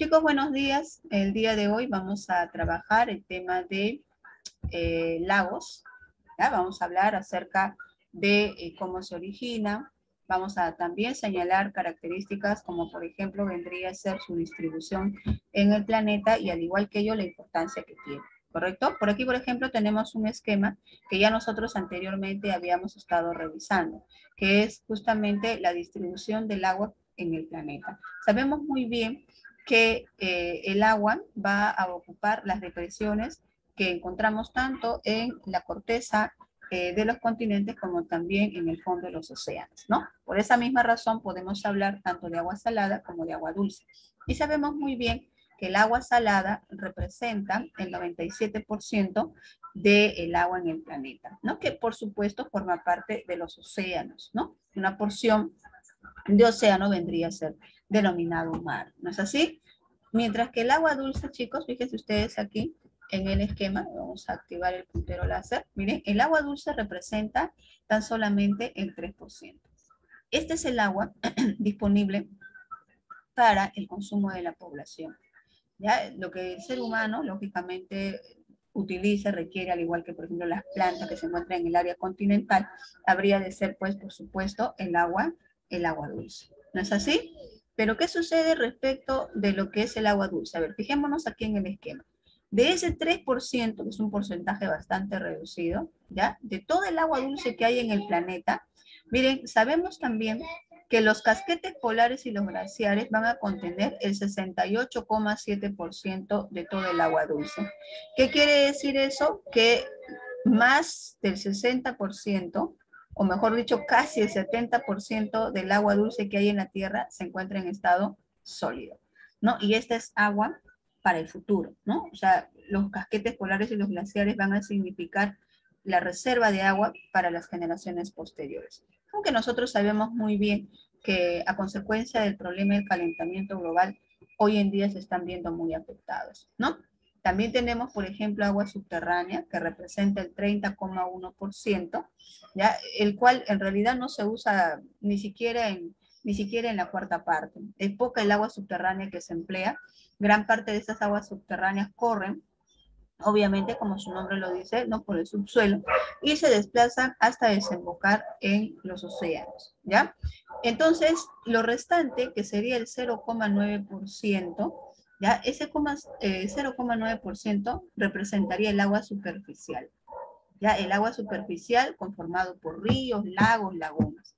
Chicos, buenos días. El día de hoy vamos a trabajar el tema de lagos. ¿Ya? Vamos a hablar acerca de cómo se origina. Vamos a también señalar características como por ejemplo vendría a ser su distribución en el planeta y al igual que ello la importancia que tiene. ¿Correcto? Por aquí, por ejemplo, tenemos un esquema que ya nosotros anteriormente habíamos estado revisando, que es justamente la distribución del agua en el planeta. Sabemos muy bien que el agua va a ocupar las depresiones que encontramos tanto en la corteza de los continentes como también en el fondo de los océanos, ¿no? Por esa misma razón podemos hablar tanto de agua salada como de agua dulce. Y sabemos muy bien que el agua salada representa el 97% del agua en el planeta, ¿no? Que por supuesto forma parte de los océanos, ¿no? Una porción de océano vendría a ser denominado mar, ¿no es así? Mientras que el agua dulce, chicos, fíjense ustedes aquí en el esquema, vamos a activar el puntero láser, miren, el agua dulce representa tan solamente el 3%. Este es el agua disponible para el consumo de la población. ¿Ya? Lo que el ser humano, lógicamente, utiliza, requiere, al igual que, por ejemplo, las plantas que se encuentran en el área continental, habría de ser, pues, por supuesto, el agua dulce. ¿No es así? Pero, ¿qué sucede respecto de lo que es el agua dulce? A ver, fijémonos aquí en el esquema. De ese 3%, que es un porcentaje bastante reducido, ¿ya? De todo el agua dulce que hay en el planeta, miren, sabemos también que los casquetes polares y los glaciares van a contener el 68,7% de todo el agua dulce. ¿Qué quiere decir eso? Que más del 60%, o mejor dicho, casi el 70% del agua dulce que hay en la Tierra se encuentra en estado sólido, ¿no? Y esta es agua para el futuro, ¿no? O sea, los casquetes polares y los glaciares van a significar la reserva de agua para las generaciones posteriores. Aunque nosotros sabemos muy bien que a consecuencia del problema del calentamiento global, hoy en día se están viendo muy afectados, ¿no? También tenemos, por ejemplo, agua subterránea, que representa el 30,1%, ¿ya? El cual en realidad no se usa ni siquiera en la cuarta parte. Es poca el agua subterránea que se emplea. Gran parte de esas aguas subterráneas corren, obviamente, como su nombre lo dice, ¿no? Por el subsuelo, y se desplazan hasta desembocar en los océanos, ¿ya? Entonces, lo restante, que sería el 0,9%, ¿ya? Ese 0,9% representaría el agua superficial, ¿ya? El agua superficial conformado por ríos, lagos, lagunas.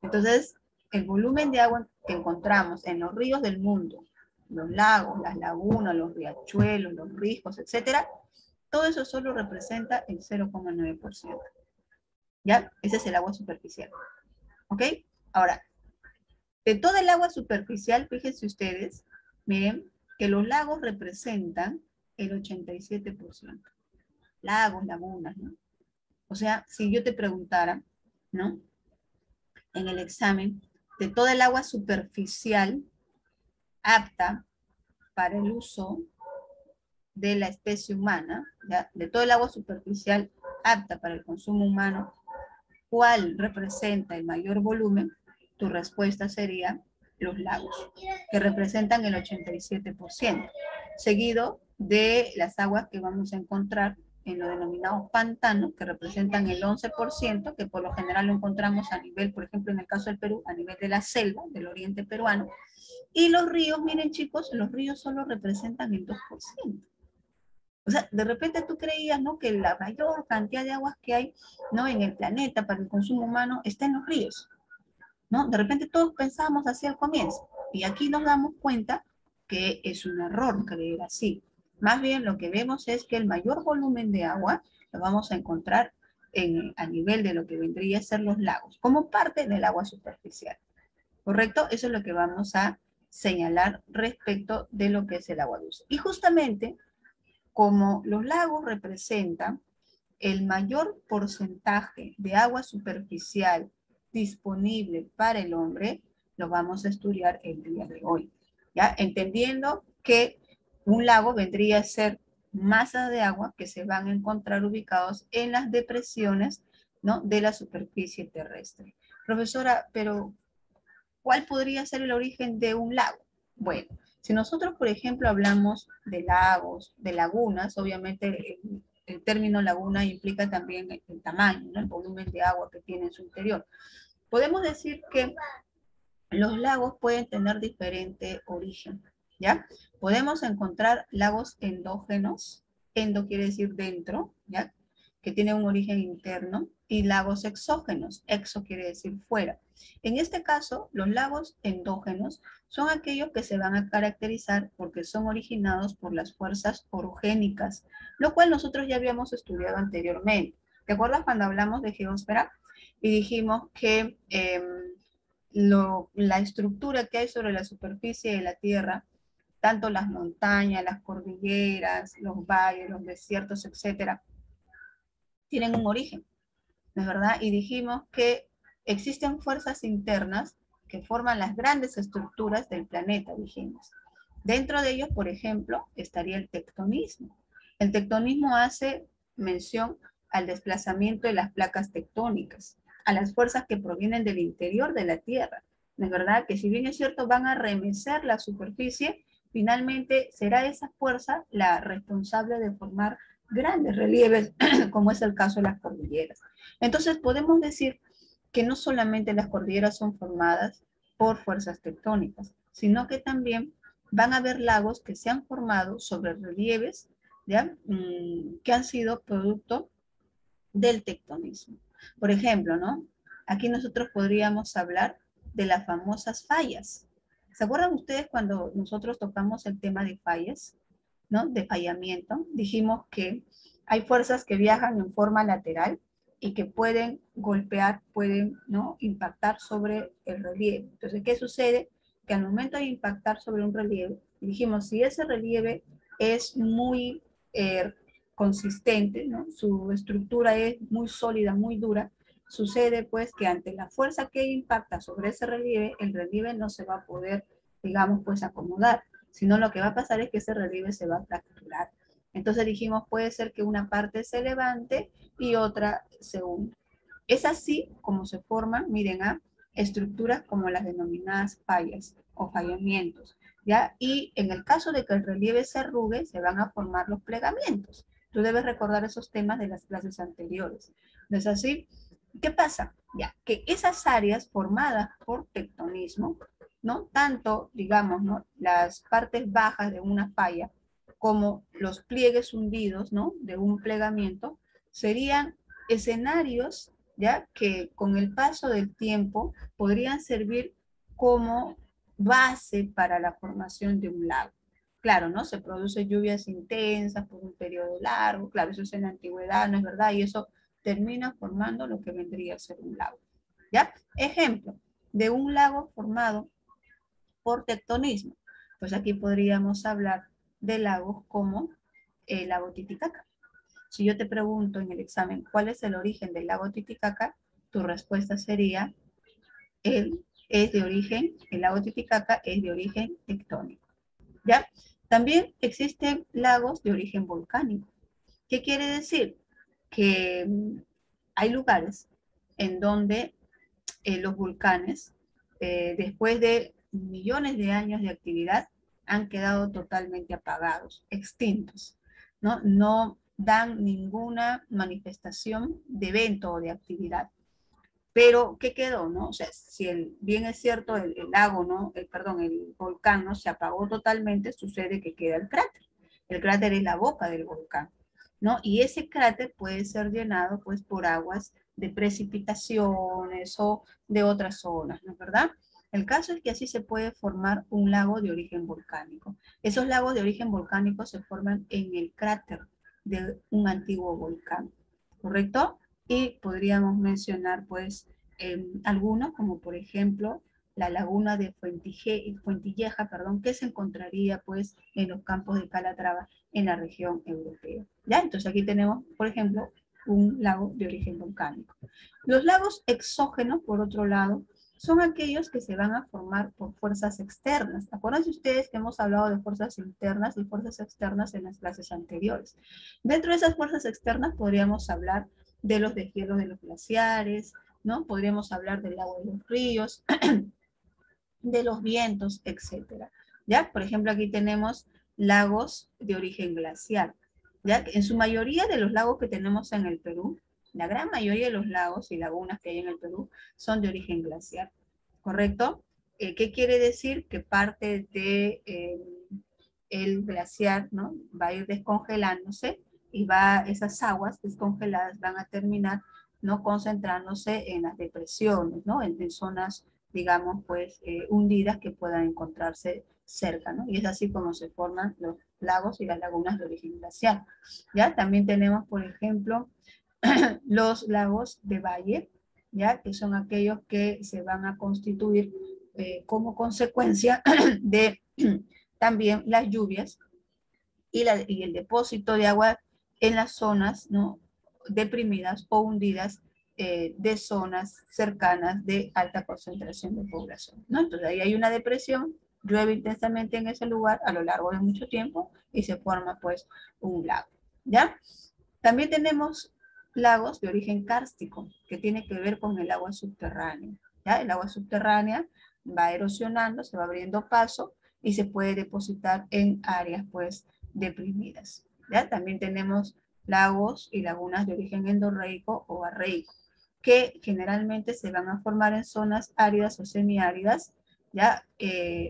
Entonces, el volumen de agua que encontramos en los ríos del mundo, los lagos, las lagunas, los riachuelos, los rijos, etcétera, todo eso solo representa el 0,9%. ¿Ya? Ese es el agua superficial. ¿Ok? Ahora, de toda el agua superficial, fíjense ustedes, miren, que los lagos representan el 87%. Lagos, lagunas, ¿no? O sea, si yo te preguntara, ¿no? En el examen, de toda el agua superficial apta para el uso de la especie humana, ¿ya? De todo el agua superficial apta para el consumo humano, ¿cuál representa el mayor volumen? Tu respuesta sería los lagos, que representan el 87%, seguido de las aguas que vamos a encontrar en lo denominado pantanos, que representan el 11%, que por lo general lo encontramos a nivel, por ejemplo, en el caso del Perú, a nivel de la selva, del oriente peruano. Y los ríos, miren chicos, los ríos solo representan el 2%. O sea, de repente tú creías, ¿no? Que la mayor cantidad de aguas que hay, ¿no? En el planeta para el consumo humano está en los ríos, ¿no? De repente todos pensábamos así al comienzo. Y aquí nos damos cuenta que es un error creer así. Más bien lo que vemos es que el mayor volumen de agua lo vamos a encontrar a nivel de lo que vendría a ser los lagos, como parte del agua superficial. ¿Correcto? Eso es lo que vamos a señalar respecto de lo que es el agua dulce. Y justamente como los lagos representan el mayor porcentaje de agua superficial disponible para el hombre, lo vamos a estudiar el día de hoy. ¿Ya? Entendiendo que un lago vendría a ser masas de agua que se van a encontrar ubicados en las depresiones, ¿no? De la superficie terrestre. Profesora, pero ¿cuál podría ser el origen de un lago? Bueno, Si nosotros, por ejemplo, hablamos de lagos, de lagunas, obviamente el término laguna implica también el tamaño, ¿no? El volumen de agua que tiene en su interior. Podemos decir que los lagos pueden tener diferente origen, ¿ya? Podemos encontrar lagos endógenos, endo quiere decir dentro, ¿ya? Que tienen un origen interno, y lagos exógenos, exo quiere decir fuera. En este caso, los lagos endógenos son aquellos que se van a caracterizar porque son originados por las fuerzas orogénicas, lo cual nosotros ya habíamos estudiado anteriormente. ¿Te acuerdas cuando hablamos de geósfera? Y dijimos que la estructura que hay sobre la superficie de la Tierra, tanto las montañas, las cordilleras, los valles, los desiertos, etcétera, tienen un origen, ¿no es verdad? Y dijimos que existen fuerzas internas que forman las grandes estructuras del planeta, dijimos. Dentro de ellos, por ejemplo, estaría el tectonismo. El tectonismo hace mención al desplazamiento de las placas tectónicas, a las fuerzas que provienen del interior de la Tierra. ¿No es verdad? Que si bien es cierto, van a remecer la superficie, finalmente será esa fuerza la responsable de formar grandes relieves, como es el caso de las cordilleras. Entonces, podemos decir que no solamente las cordilleras son formadas por fuerzas tectónicas, sino que también van a haber lagos que se han formado sobre relieves, ¿ya? Que han sido producto del tectonismo. Por ejemplo, ¿no? Aquí nosotros podríamos hablar de las famosas fallas. ¿Se acuerdan ustedes cuando nosotros tocamos el tema de fallas, ¿no? De fallamiento? Dijimos que hay fuerzas que viajan en forma lateral y que pueden golpear, pueden, ¿no? Impactar sobre el relieve. Entonces, ¿qué sucede? Que al momento de impactar sobre un relieve, dijimos, si ese relieve es muy consistente, ¿no? Su estructura es muy sólida, muy dura, sucede pues que ante la fuerza que impacta sobre ese relieve, el relieve no se va a poder, digamos, pues acomodar, sino lo que va a pasar es que ese relieve se va a fracturar. Entonces dijimos, puede ser que una parte se levante y otra se hunda. Es así como se forman, miren, estructuras como las denominadas fallas o fallamientos, ¿ya? Y en el caso de que el relieve se arrugue, se van a formar los plegamientos. Tú debes recordar esos temas de las clases anteriores. ¿No es así? ¿Qué pasa? Ya, que esas áreas formadas por tectonismo, ¿no? Tanto, digamos, ¿no? Las partes bajas de una falla como los pliegues hundidos, ¿no? De un plegamiento, serían escenarios, ¿ya? Que con el paso del tiempo podrían servir como base para la formación de un lago. Claro, ¿no? Se producen lluvias intensas por un periodo largo, claro, eso es en la antigüedad, ¿no es verdad? Y eso termina formando lo que vendría a ser un lago. ¿Ya? Ejemplo de un lago formado por tectonismo. Pues aquí podríamos hablar de lagos como el lago Titicaca. Si yo te pregunto en el examen cuál es el origen del lago Titicaca, tu respuesta sería, el lago Titicaca es de origen tectónico. ¿Ya? También existen lagos de origen volcánico. ¿Qué quiere decir? Que hay lugares en donde los volcanes, después de millones de años de actividad, han quedado totalmente apagados, extintos, ¿no? No dan ninguna manifestación de evento o de actividad. Pero, ¿qué quedó, no? O sea, si bien es cierto, el lago, ¿no? Perdón, el volcán, ¿no? Se apagó totalmente, sucede que queda el cráter. El cráter es la boca del volcán, ¿no? Y ese cráter puede ser llenado, pues, por aguas de precipitaciones o de otras zonas, ¿no es verdad? El caso es que así se puede formar un lago de origen volcánico. Esos lagos de origen volcánico se forman en el cráter de un antiguo volcán, ¿correcto? Y podríamos mencionar, pues, algunos, como por ejemplo, la laguna de Fuentilleja, perdón, que se encontraría, pues, en los campos de Calatrava, en la región europea. ¿Ya? Entonces aquí tenemos, por ejemplo, un lago de origen volcánico. Los lagos exógenos, por otro lado, son aquellos que se van a formar por fuerzas externas. Acuérdense ustedes que hemos hablado de fuerzas internas y fuerzas externas en las clases anteriores. Dentro de esas fuerzas externas podríamos hablar de los deshielos de los glaciares, ¿no? Podríamos hablar del agua de los ríos, de los vientos, etcétera. ¿ya? Por ejemplo, aquí tenemos lagos de origen glacial, ¿ya? En su mayoría de los lagos que tenemos en el Perú, la gran mayoría de los lagos y lagunas que hay en el Perú son de origen glacial, ¿correcto? ¿Qué quiere decir? Que parte de el glaciar, ¿no? Va a ir descongelándose y esas aguas descongeladas van a terminar, ¿no? Concentrándose en las depresiones, ¿no? En zonas, digamos, pues, hundidas que puedan encontrarse cerca, ¿no? Y es así como se forman los lagos y las lagunas de origen glacial, ¿ya? También tenemos, por ejemplo, los lagos de valle, ¿ya? Que son aquellos que se van a constituir como consecuencia de también las lluvias y el depósito de agua en las zonas, ¿no? Deprimidas o hundidas de zonas cercanas de alta concentración de población, ¿no? Entonces ahí hay una depresión, llueve intensamente en ese lugar a lo largo de mucho tiempo y se forma pues un lago, ¿ya? También tenemos lagos de origen kárstico, que tiene que ver con el agua subterránea, ¿ya? El agua subterránea va erosionando, se va abriendo paso y se puede depositar en áreas pues deprimidas, ¿ya? También tenemos lagos y lagunas de origen endorreico o arreico, que generalmente se van a formar en zonas áridas o semiáridas, ¿ya?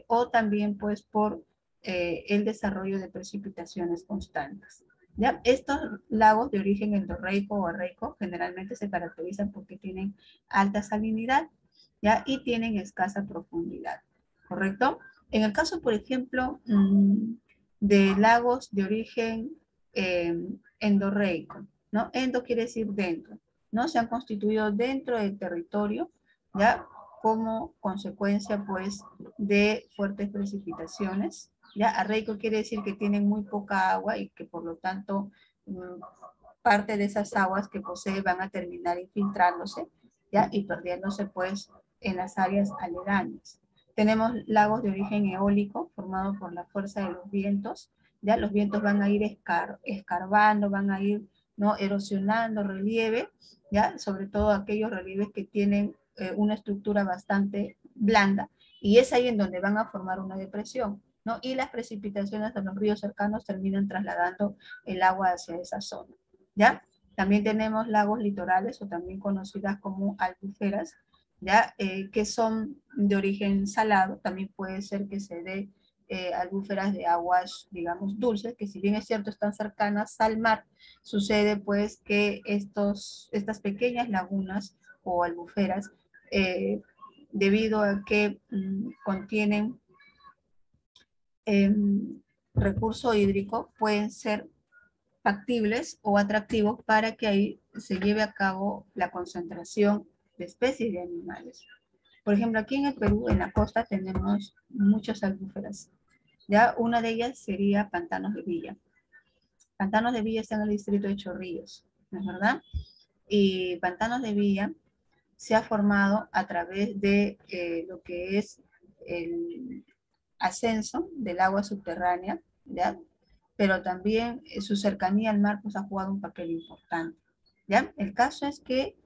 O también pues por el desarrollo de precipitaciones constantes. ¿Ya? Estos lagos de origen endorreico o arreico generalmente se caracterizan porque tienen alta salinidad, ¿ya? Y tienen escasa profundidad, ¿correcto? En el caso, por ejemplo, de lagos de origen eh, endorreico, ¿no? Endo quiere decir dentro, ¿no? Se han constituido dentro del territorio, ¿ya? Como consecuencia, pues, de fuertes precipitaciones, ¿ya? Arreico quiere decir que tienen muy poca agua y que por lo tanto parte de esas aguas que posee van a terminar infiltrándose, ¿ya? Y perdiéndose pues en las áreas aledañas. Tenemos lagos de origen eólico formados por la fuerza de los vientos, ¿ya? Los vientos van a ir escarbando, van a ir, ¿no? Erosionando relieve, ¿ya? Sobre todo aquellos relieves que tienen una estructura bastante blanda, y es ahí en donde van a formar una depresión, ¿no? Y las precipitaciones de los ríos cercanos terminan trasladando el agua hacia esa zona, ¿ya? También tenemos lagos litorales o también conocidas como albuferas, ¿ya? Que son de origen salado, también puede ser que se dé albúferas de aguas, digamos, dulces, que si bien es cierto están cercanas al mar, sucede pues que estas pequeñas lagunas o albuferas, debido a que contienen eh, recurso hídrico, pueden ser factibles o atractivos para que ahí se lleve a cabo la concentración de especies de animales. Por ejemplo, aquí en el Perú, en la costa, tenemos muchas albúferas. Ya una de ellas sería Pantanos de Villa. Pantanos de Villa está en el distrito de Chorrillos, ¿no es verdad? Y Pantanos de Villa se ha formado a través de lo que es el ascenso del agua subterránea, ¿ya? Pero también su cercanía al mar pues, ha jugado un papel importante, ¿ya? El caso es que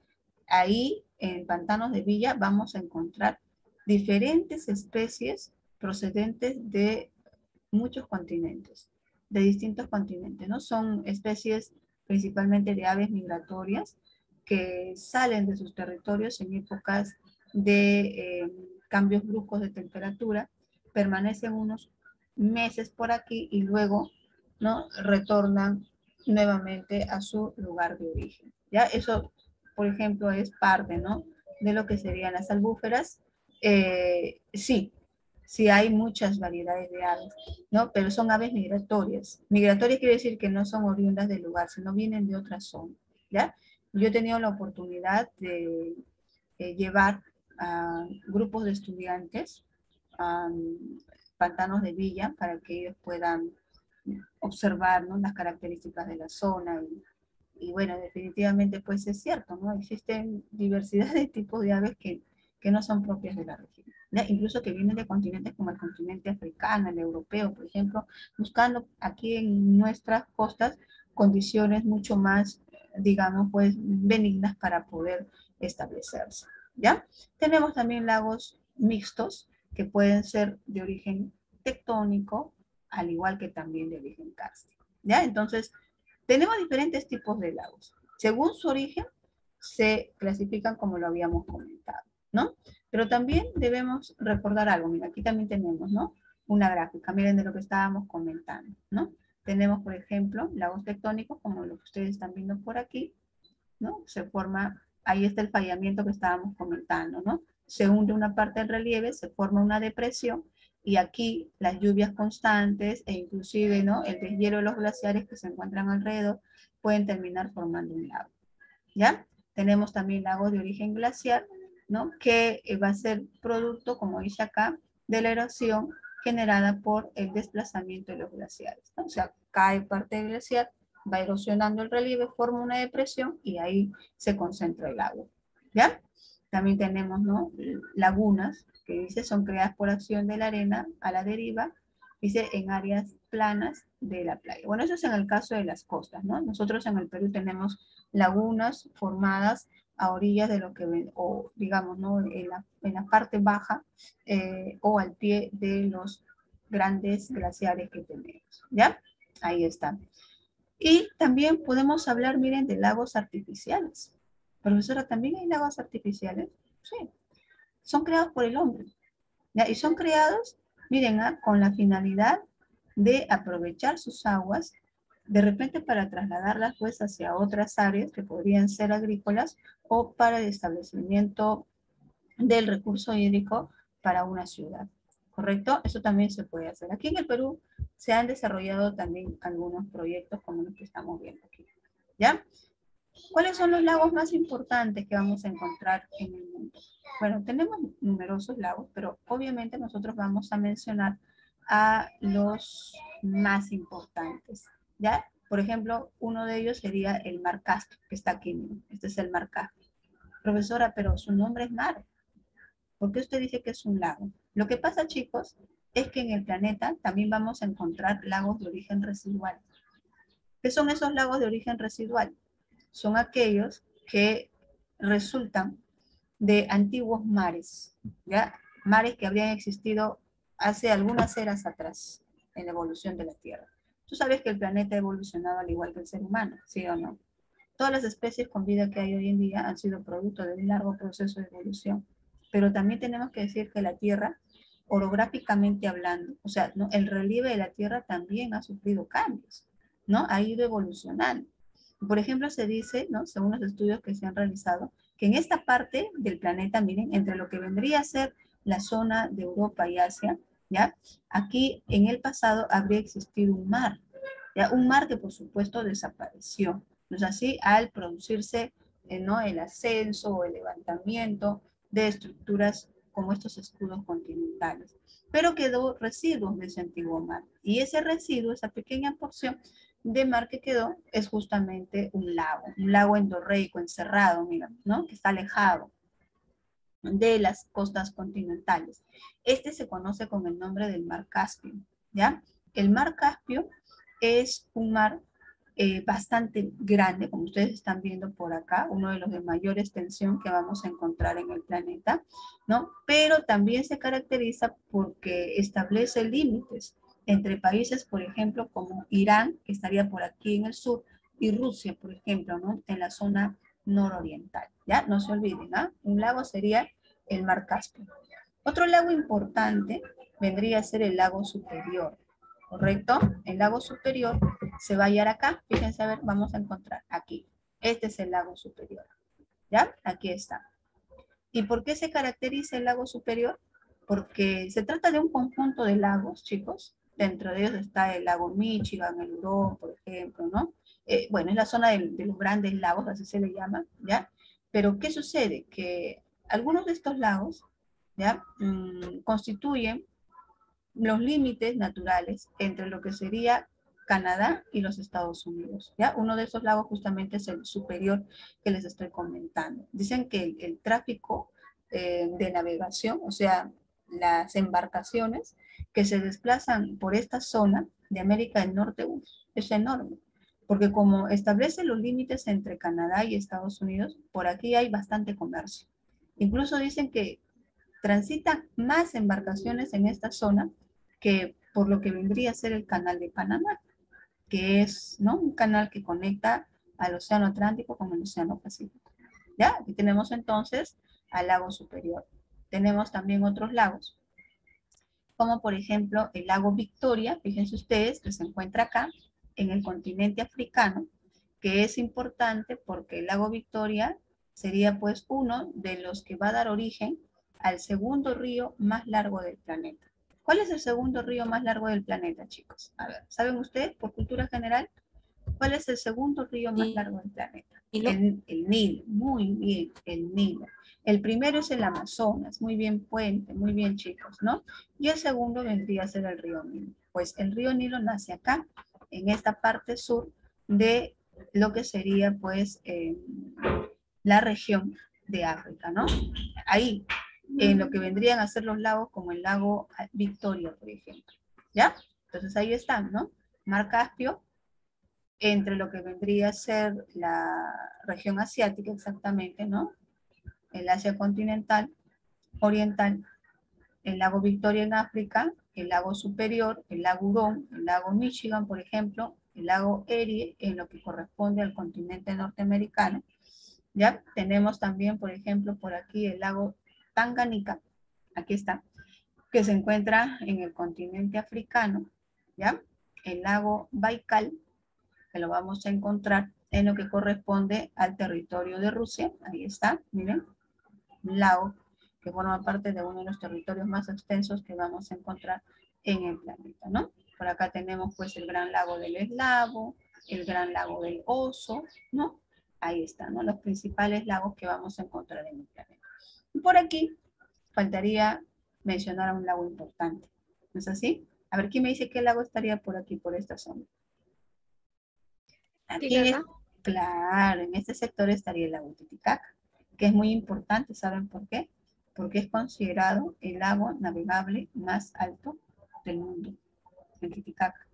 ahí, en Pantanos de Villa, vamos a encontrar diferentes especies procedentes de muchos continentes, de distintos continentes, ¿no? Son especies principalmente de aves migratorias que salen de sus territorios en épocas de cambios bruscos de temperatura, permanecen unos meses por aquí y luego, ¿no? Retornan nuevamente a su lugar de origen. ¿Ya? Eso, por ejemplo, es parte, ¿no? De lo que serían las albúferas. Sí, sí hay muchas variedades de aves, ¿no? Pero son aves migratorias. Migratorias quiere decir que no son oriundas del lugar, sino vienen de otra zona, ¿ya? Yo he tenido la oportunidad de llevar a grupos de estudiantes a pantanos de Villa para que ellos puedan observar, ¿no? Las características de la zona y bueno, definitivamente pues es cierto, ¿no? Existen diversidad de tipos de aves que no son propias de la región, ¿ya? Incluso que vienen de continentes como el continente africano, el europeo, por ejemplo, buscando aquí en nuestras costas condiciones mucho más, digamos, pues benignas para poder establecerse, ¿ya? Tenemos también lagos mixtos que pueden ser de origen tectónico, al igual que también de origen kárstico. ¿Ya? Entonces, tenemos diferentes tipos de lagos. Según su origen, se clasifican como lo habíamos comentado, ¿no? Pero también debemos recordar algo. Mira, aquí también tenemos, ¿no? Una gráfica, miren de lo que estábamos comentando, ¿no? Tenemos, por ejemplo, lagos tectónicos, como lo que ustedes están viendo por aquí, ¿no? Se forma, ahí está el fallamiento que estábamos comentando, ¿no? Se hunde una parte del relieve, se forma una depresión, y aquí las lluvias constantes e inclusive, ¿no? El deshielo de los glaciares que se encuentran alrededor pueden terminar formando un lago, ¿ya? Tenemos también lagos de origen glaciar, ¿no? Que va a ser producto, como dice acá, de la erosión generada por el desplazamiento de los glaciares, ¿no? O sea, cae parte del glaciar, va erosionando el relieve, forma una depresión y ahí se concentra el agua, ¿ya? También tenemos, ¿no? Lagunas, que dice son creadas por acción de la arena a la deriva, dice en áreas planas de la playa. Bueno, eso es en el caso de las costas, ¿no? Nosotros en el Perú tenemos lagunas formadas a orillas de lo que ven, o digamos, ¿no? En la parte baja o al pie de los grandes glaciares que tenemos, ¿ya? Ahí está. Y también podemos hablar, miren, de lagos artificiales. Profesora, ¿también hay lagos artificiales? Sí, son creados por el hombre, ¿ya? Y son creados, miren, con la finalidad de aprovechar sus aguas, de repente para trasladarlas pues hacia otras áreas que podrían ser agrícolas o para el establecimiento del recurso hídrico para una ciudad, ¿correcto? Eso también se puede hacer. Aquí en el Perú se han desarrollado también algunos proyectos como los que estamos viendo aquí, ¿ya? ¿Cuáles son los lagos más importantes que vamos a encontrar en el mundo? Bueno, tenemos numerosos lagos, pero obviamente nosotros vamos a mencionar a los más importantes, ¿ya? Por ejemplo, uno de ellos sería el mar Caspio, que está aquí, miren. Este es el mar Caspio. Profesora, pero su nombre es mar. ¿Por qué usted dice que es un lago? Lo que pasa, chicos, es que en el planeta también vamos a encontrar lagos de origen residual. ¿Qué son esos lagos de origen residual? Son aquellos que resultan de antiguos mares, ¿ya? Mares que habrían existido hace algunas eras atrás en la evolución de la Tierra. Tú sabes que el planeta ha evolucionado al igual que el ser humano, ¿sí o no? Todas las especies con vida que hay hoy en día han sido producto de un largo proceso de evolución, pero también tenemos que decir que la Tierra, orográficamente hablando, o sea, ¿no? El relieve de la Tierra también ha sufrido cambios, ¿no? Ha ido evolucionando. Por ejemplo, se dice, ¿no? Según los estudios que se han realizado, que en esta parte del planeta, miren, entre lo que vendría a ser la zona de Europa y Asia, ¿ya? Aquí en el pasado habría existido un mar, ¿ya? Un mar que por supuesto desapareció. ¿No es así? Al producirse, ¿no? El ascenso o el levantamiento de estructuras como estos escudos continentales. Pero quedó residuos de ese antiguo mar. Y ese residuo, esa pequeña porción de mar que quedó, es justamente un lago endorreico, encerrado, mira, ¿no? Que está alejado de las costas continentales. Este se conoce con el nombre del mar Caspio, ¿ya? El mar Caspio es un mar bastante grande, como ustedes están viendo por acá, uno de los de mayor extensión que vamos a encontrar en el planeta, ¿no? Pero también se caracteriza porque establece límites entre países, por ejemplo, como Irán, que estaría por aquí en el sur, y Rusia, por ejemplo, ¿no? En la zona nororiental, ¿ya? No se olviden, ¿ah? Un lago sería el mar Caspio. Otro lago importante vendría a ser el lago superior, ¿correcto? El lago superior se va a hallar acá. Fíjense, a ver, vamos a encontrar aquí. Este es el lago superior, ¿ya? Aquí está. ¿Y por qué se caracteriza el lago superior? Porque se trata de un conjunto de lagos, chicos. Dentro de ellos está el lago Michigan, el Hurón, por ejemplo, ¿no? Bueno, es la zona de los grandes lagos, así se le llama, ¿ya? Pero, ¿qué sucede? Que algunos de estos lagos, ¿ya? Constituyen los límites naturales entre lo que sería Canadá y los Estados Unidos, ¿ya? Uno de esos lagos justamente es el superior que les estoy comentando. Dicen que el tráfico de navegación, o sea, las embarcaciones que se desplazan por esta zona de América del Norte, es enorme, porque como establece los límites entre Canadá y Estados Unidos, por aquí hay bastante comercio. Incluso dicen que transitan más embarcaciones en esta zona que por lo que vendría a ser el canal de Panamá, que es, ¿no?, un canal que conecta al Océano Atlántico con el Océano Pacífico. ¿Ya? Aquí tenemos entonces al lago superior. Tenemos también otros lagos, como por ejemplo el lago Victoria, fíjense ustedes que se encuentra acá en el continente africano, que es importante porque el lago Victoria sería pues uno de los que va a dar origen al segundo río más largo del planeta. ¿Cuál es el segundo río más largo del planeta, chicos? A ver, ¿saben ustedes por cultura general cuál es el segundo río más largo del planeta? Nilo. El Nilo, muy bien, el Nilo. El primero es el Amazonas, muy bien Puente, muy bien chicos, ¿no? Y el segundo vendría a ser el río Nilo. Pues el río Nilo nace acá, en esta parte sur de lo que sería pues la región de África, ¿no? Ahí, en lo que vendrían a ser los lagos como el lago Victoria, por ejemplo, ¿ya? Entonces ahí están, ¿no? Mar Caspio, entre lo que vendría a ser la región asiática exactamente, ¿no? El Asia continental, oriental, el lago Victoria en África, el lago Superior, el lago Hurón, el lago Michigan, por ejemplo, el lago Erie en lo que corresponde al continente norteamericano. Ya tenemos también, por ejemplo, por aquí el lago Tanganica, aquí está, que se encuentra en el continente africano, ¿ya? El lago Baikal, que lo vamos a encontrar en lo que corresponde al territorio de Rusia. Ahí está, miren, un lago que forma parte de uno de los territorios más extensos que vamos a encontrar en el planeta, ¿no? Por acá tenemos pues el gran lago del Eslavo, el gran lago del Oso, ¿no? Ahí están, ¿no? Los principales lagos que vamos a encontrar en el planeta. Y por aquí faltaría mencionar a un lago importante, ¿no es así? A ver, ¿quién me dice qué lago estaría por aquí, por esta zona? Aquí, Titicaca. claro, en este sector estaría el lago Titicaca, que es muy importante, ¿saben por qué? Porque es considerado el lago navegable más alto del mundo, el Titicaca,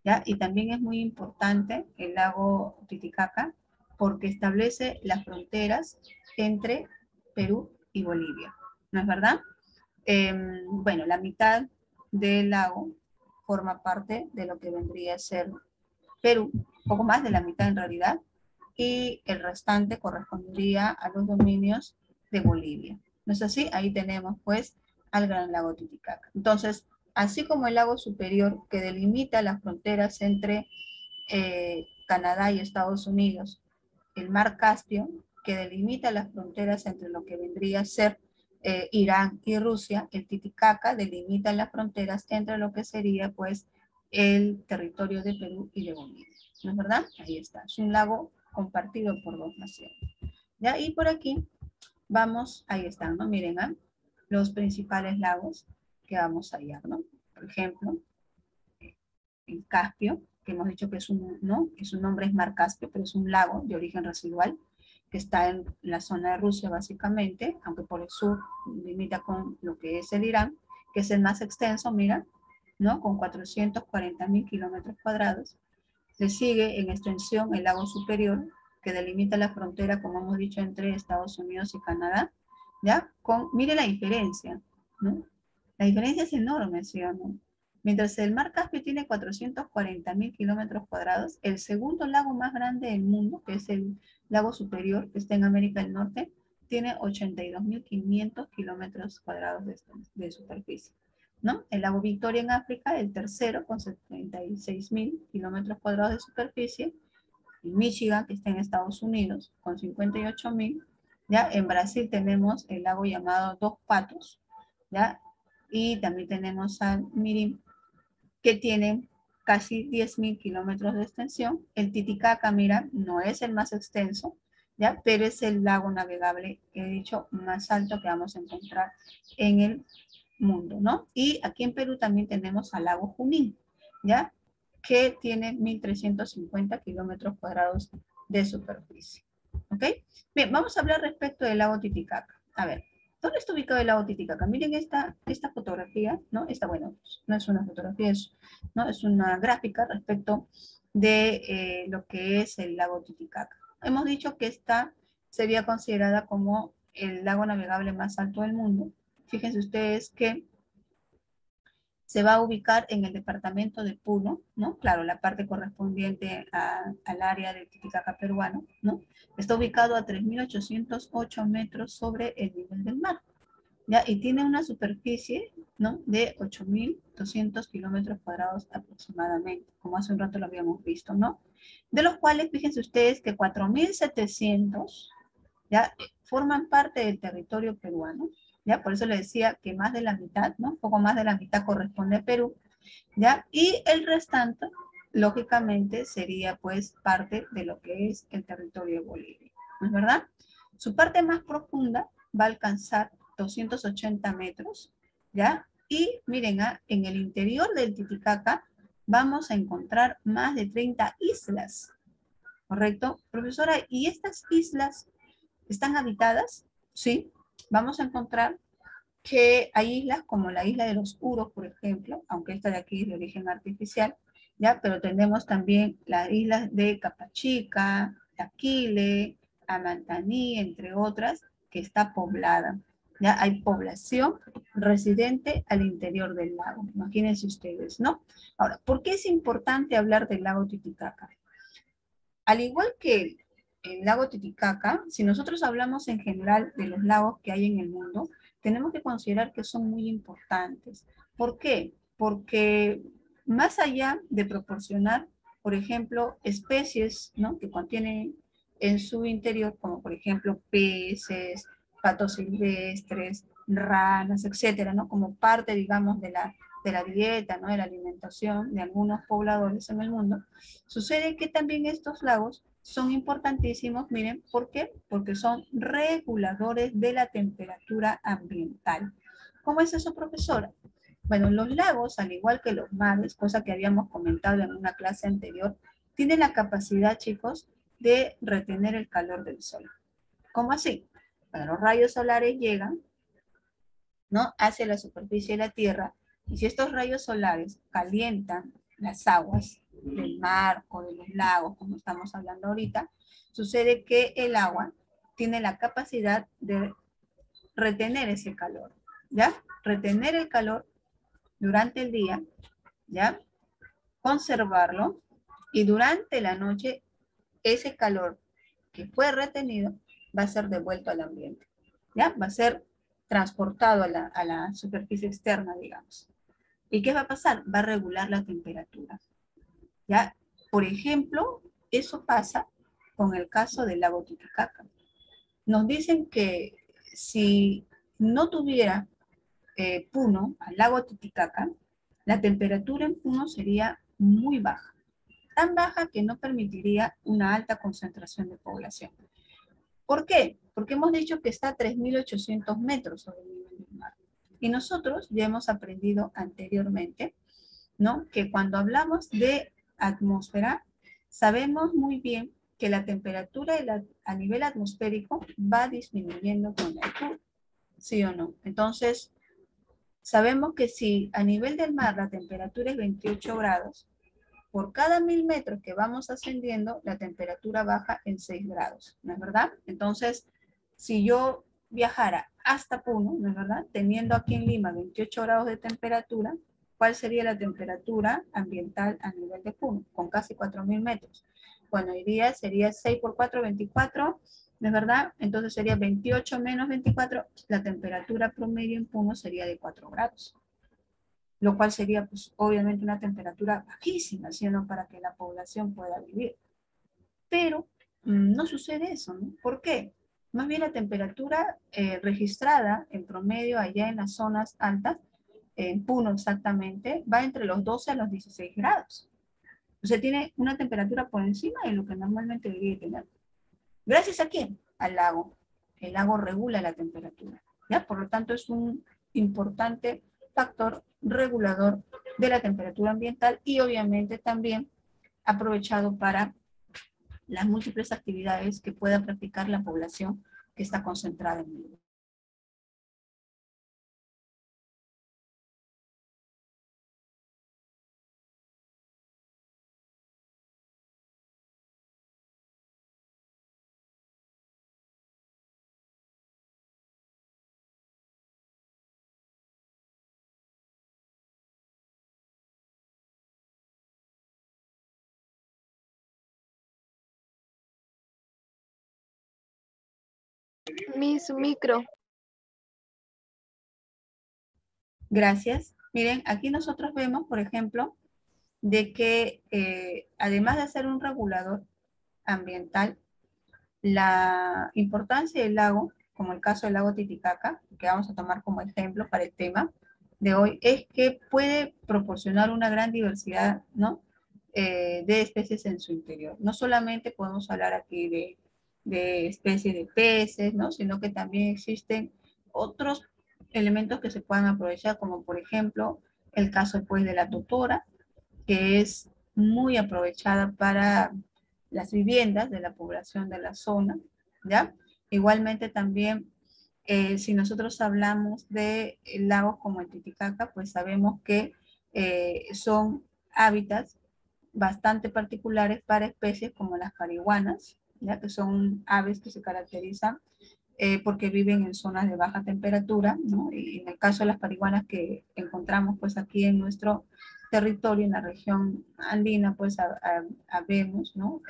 ¿ya? Y también es muy importante el lago Titicaca porque establece las fronteras entre Perú y Bolivia, ¿no es verdad? Bueno, la mitad del lago forma parte de lo que vendría a ser Perú, poco más de la mitad en realidad, y el restante correspondería a los dominios de Bolivia. ¿No es así? Ahí tenemos pues al gran lago Titicaca. Entonces, así como el lago superior que delimita las fronteras entre Canadá y Estados Unidos, el mar Caspio que delimita las fronteras entre lo que vendría a ser Irán y Rusia, el Titicaca delimita las fronteras entre lo que sería pues el territorio de Perú y de Bolivia. ¿No es verdad? Ahí está. Es un lago compartido por dos naciones. ¿Ya? Y por aquí vamos, ahí están, ¿no? Miren, ¿ah? Los principales lagos que vamos a hallar, ¿no? Por ejemplo, el Caspio, que hemos dicho que es un, ¿no? Que su nombre es Mar Caspio, pero es un lago de origen residual que está en la zona de Rusia básicamente, aunque por el sur limita con lo que es el Irán, que es el más extenso, mira, ¿no? Con 440.000 kilómetros cuadrados. Le sigue en extensión el lago superior, que delimita la frontera, como hemos dicho, entre Estados Unidos y Canadá, ¿ya? Mire la diferencia, ¿no? La diferencia es enorme, ¿sí o no? Mientras el mar Caspio tiene 440.000 kilómetros cuadrados, el segundo lago más grande del mundo, que es el lago superior, que está en América del Norte, tiene 82.500 kilómetros cuadrados de superficie, ¿no? El lago Victoria en África, el tercero, con 76.000 kilómetros cuadrados de superficie. En Michigan, que está en Estados Unidos, con 58.000. ¿Ya? En Brasil tenemos el lago llamado Dos Patos, ¿ya? Y también tenemos San Mirim, que tiene casi 10.000 kilómetros de extensión. El Titicaca, mira, no es el más extenso, ¿ya? Pero es el lago navegable, he dicho, más alto que vamos a encontrar en el mundo, ¿no? Y aquí en Perú también tenemos al lago Junín, ¿ya? Que tiene 1.350 kilómetros cuadrados de superficie, ¿ok? Bien, vamos a hablar respecto del lago Titicaca. A ver, ¿dónde está ubicado el lago Titicaca? Miren esta fotografía, ¿no? Esta, bueno, no es una fotografía, ¿no? Es una gráfica respecto de lo que es el lago Titicaca. Hemos dicho que esta sería considerada como el lago navegable más alto del mundo. Fíjense ustedes que se va a ubicar en el departamento de Puno, ¿no? Claro, la parte correspondiente al área del Titicaca peruano, ¿no? Está ubicado a 3.808 metros sobre el nivel del mar, ¿ya? Y tiene una superficie, ¿no? De 8.200 kilómetros cuadrados aproximadamente, como hace un rato lo habíamos visto, ¿no? De los cuales, fíjense ustedes que 4.700, ¿ya? Forman parte del territorio peruano, ¿ya? Por eso le decía que más de la mitad, ¿no? Un poco más de la mitad corresponde a Perú, ¿ya? Y el restante, lógicamente, sería pues parte de lo que es el territorio de Bolivia, ¿no es verdad? Su parte más profunda va a alcanzar 280 metros, ¿ya? Y miren, en el interior del Titicaca vamos a encontrar más de 30 islas, ¿correcto? Profesora, ¿y estas islas están habitadas? Sí, vamos a encontrar que hay islas como la isla de los Uros, por ejemplo, aunque esta de aquí es de origen artificial, ¿ya? Pero tenemos también las islas de Capachica, Taquile, Amantaní, entre otras, que está poblada. Ya hay población residente al interior del lago. Imagínense ustedes, ¿no? Ahora, ¿por qué es importante hablar del lago Titicaca? Al igual que el lago Titicaca, si nosotros hablamos en general de los lagos que hay en el mundo, tenemos que considerar que son muy importantes. ¿Por qué? Porque más allá de proporcionar, por ejemplo, especies, ¿no? Que contienen en su interior, como por ejemplo peces, patos silvestres, ranas, etcétera, ¿no? Como parte, digamos, de la dieta, ¿no? De la alimentación de algunos pobladores en el mundo. Sucede que también estos lagos son importantísimos, miren, ¿por qué? Porque son reguladores de la temperatura ambiental. ¿Cómo es eso, profesora? Bueno, los lagos, al igual que los mares, cosa que habíamos comentado en una clase anterior, tienen la capacidad, chicos, de retener el calor del sol. ¿Cómo así? Bueno, los rayos solares llegan, ¿no? Hacia la superficie de la Tierra, y si estos rayos solares calientan las aguas del mar o de los lagos, como estamos hablando ahorita, sucede que el agua tiene la capacidad de retener ese calor, ¿ya? Retener el calor durante el día, ¿ya? Conservarlo, y durante la noche ese calor que fue retenido va a ser devuelto al ambiente, ¿ya? Va a ser transportado a la superficie externa, digamos. ¿Y qué va a pasar? Va a regular la temperatura, ¿ya? Por ejemplo, eso pasa con el caso del lago Titicaca. Nos dicen que si no tuviera Puno, al lago Titicaca, la temperatura en Puno sería muy baja, tan baja que no permitiría una alta concentración de población. ¿Por qué? Porque hemos dicho que está a 3.800 metros sobre el nivel del mar. Y nosotros ya hemos aprendido anteriormente, ¿no? Que cuando hablamos de atmósfera, sabemos muy bien que la temperatura a nivel atmosférico va disminuyendo con la altura, ¿sí o no? Entonces, sabemos que si a nivel del mar la temperatura es 28 grados, por cada 1.000 metros que vamos ascendiendo, la temperatura baja en 6 grados, ¿no es verdad? Entonces, si yo viajara hasta Puno, ¿no es verdad? Teniendo aquí en Lima 28 grados de temperatura, ¿cuál sería la temperatura ambiental a nivel de Puno? Con casi 4.000 metros. Bueno, sería 6 por 4, 24, ¿no es verdad? Entonces sería 28 menos 24, la temperatura promedio en Puno sería de 4 grados, lo cual sería pues obviamente una temperatura bajísima, ¿no? Para que la población pueda vivir. Pero no sucede eso, ¿no? ¿Por qué? Más bien la temperatura registrada en promedio allá en las zonas altas, en Puno exactamente, va entre los 12 a los 16 grados. O sea, tiene una temperatura por encima de lo que normalmente debería tener. ¿Gracias a quién? Al lago. El lago regula la temperatura, ¿ya? Por lo tanto, es un importante factor regulador de la temperatura ambiental y obviamente también aprovechado para las múltiples actividades que pueda practicar la población que está concentrada en el lugar. Miss Micro. Gracias. Miren, aquí nosotros vemos, por ejemplo, de que además de ser un regulador ambiental, la importancia del lago, como el caso del lago Titicaca, que vamos a tomar como ejemplo para el tema de hoy, es que puede proporcionar una gran diversidad, ¿no? De especies en su interior. No solamente podemos hablar aquí de especies de peces, ¿no? Sino que también existen otros elementos que se puedan aprovechar, como por ejemplo el caso pues de la totora, que es muy aprovechada para las viviendas de la población de la zona, ¿ya? Igualmente también, si nosotros hablamos de lagos como el Titicaca, pues sabemos que son hábitats bastante particulares para especies como las parihuanas, ¿ya? Que son aves que se caracterizan porque viven en zonas de baja temperatura, ¿no? Y en el caso de las parihuanas que encontramos pues aquí en nuestro territorio, en la región andina, pues habemos, ¿no?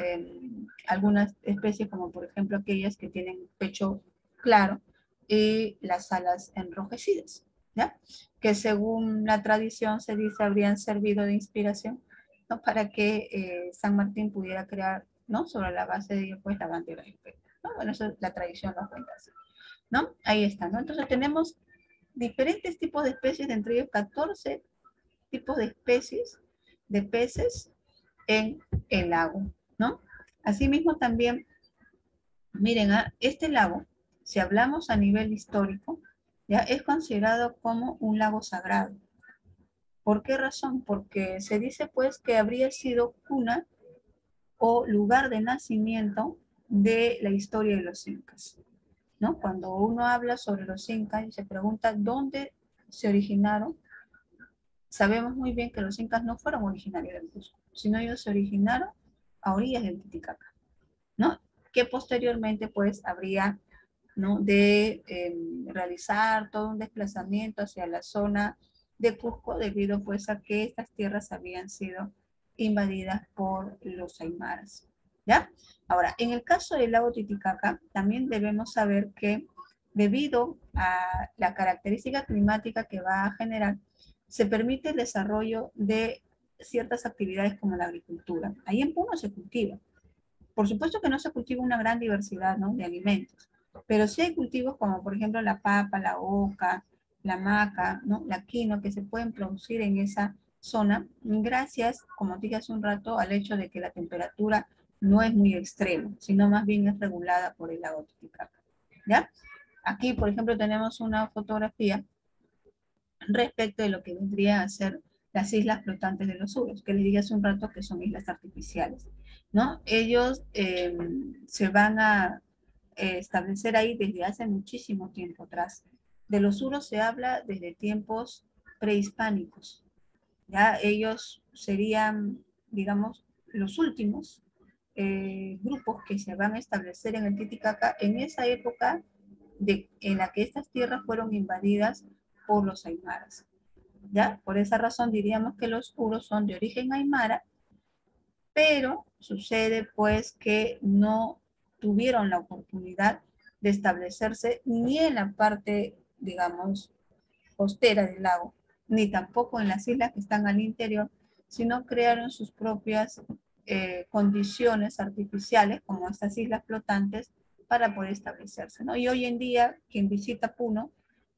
Algunas especies como por ejemplo aquellas que tienen pecho claro y las alas enrojecidas, ¿ya? Que según la tradición se dice habrían servido de inspiración, ¿no? Para que San Martín pudiera crear, ¿no? Sobre la base de ello, pues la bandera del Perú. ¿No? Bueno, eso la tradición lo cuenta así, ¿no? Ahí está, ¿no? Entonces tenemos diferentes tipos de especies, entre ellos 14 tipos de especies de peces en el lago, ¿no? Asimismo también, miren, este lago, si hablamos a nivel histórico, ya es considerado como un lago sagrado. ¿Por qué razón? Porque se dice pues que habría sido cuna o lugar de nacimiento de la historia de los incas, ¿no? Cuando uno habla sobre los incas y se pregunta dónde se originaron, sabemos muy bien que los incas no fueron originarios del Cusco, sino ellos se originaron a orillas del Titicaca, ¿no? Que posteriormente pues habría, ¿no? de realizar todo un desplazamiento hacia la zona de Cusco debido pues a que estas tierras habían sido invadidas por los aymaras, ¿ya? Ahora, en el caso del lago Titicaca, también debemos saber que debido a la característica climática que va a generar, se permite el desarrollo de ciertas actividades como la agricultura. Ahí en Puno se cultiva. Por supuesto que no se cultiva una gran diversidad, ¿no? De alimentos, pero sí hay cultivos como por ejemplo la papa, la oca, la maca, ¿no? La quinoa que se pueden producir en esa zona gracias, como dije hace un rato, al hecho de que la temperatura no es muy extrema, sino más bien es regulada por el lago Titicaca, ¿ya? Aquí, por ejemplo, tenemos una fotografía respecto de lo que vendría a ser las islas flotantes de los Uros, que les dije hace un rato que son islas artificiales, ¿no? Ellos se van a establecer ahí desde hace muchísimo tiempo atrás. De los Uros se habla desde tiempos prehispánicos, ¿ya? Ellos serían, digamos, los últimos grupos que se van a establecer en el Titicaca en esa época en la que estas tierras fueron invadidas por los aymaras. ¿Ya? Por esa razón diríamos que los Uros son de origen aymara, pero sucede pues que no tuvieron la oportunidad de establecerse ni en la parte, digamos, costera del lago, ni tampoco en las islas que están al interior, sino crearon sus propias condiciones artificiales, como estas islas flotantes, para poder establecerse, ¿no? Y hoy en día, quien visita Puno,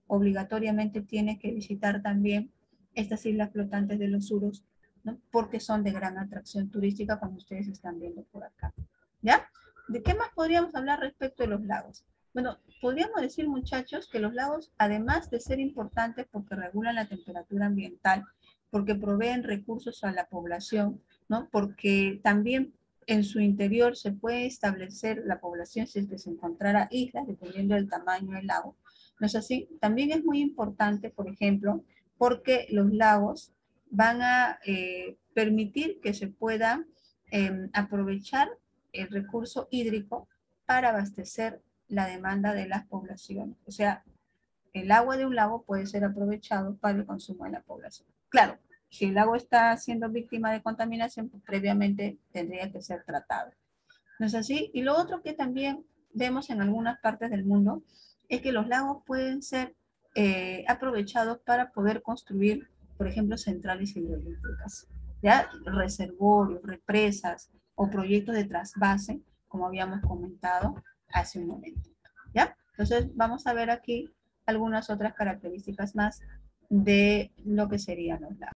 obligatoriamente tiene que visitar también estas islas flotantes de los Uros, ¿no? Porque son de gran atracción turística, como ustedes están viendo por acá, ¿ya? ¿De qué más podríamos hablar respecto de los lagos? Bueno, podríamos decir, muchachos, que los lagos, además de ser importantes porque regulan la temperatura ambiental, porque proveen recursos a la población, ¿no? Porque también en su interior se puede establecer la población si es que se encontrara islas, dependiendo del tamaño del lago. ¿No es así? También es muy importante, por ejemplo, porque los lagos van a permitir que se pueda aprovechar el recurso hídrico para abastecer la demanda de las poblaciones. O sea, el agua de un lago puede ser aprovechado para el consumo de la población. Claro, si el lago está siendo víctima de contaminación, pues previamente tendría que ser tratado. ¿No es así? Y lo otro que también vemos en algunas partes del mundo es que los lagos pueden ser aprovechados para poder construir, por ejemplo, centrales hidroeléctricas, ¿ya? Reservorios, represas o proyectos de trasvase, como habíamos comentado hace un momento, ¿ya? Entonces, vamos a ver aquí algunas otras características más de lo que serían los lagos.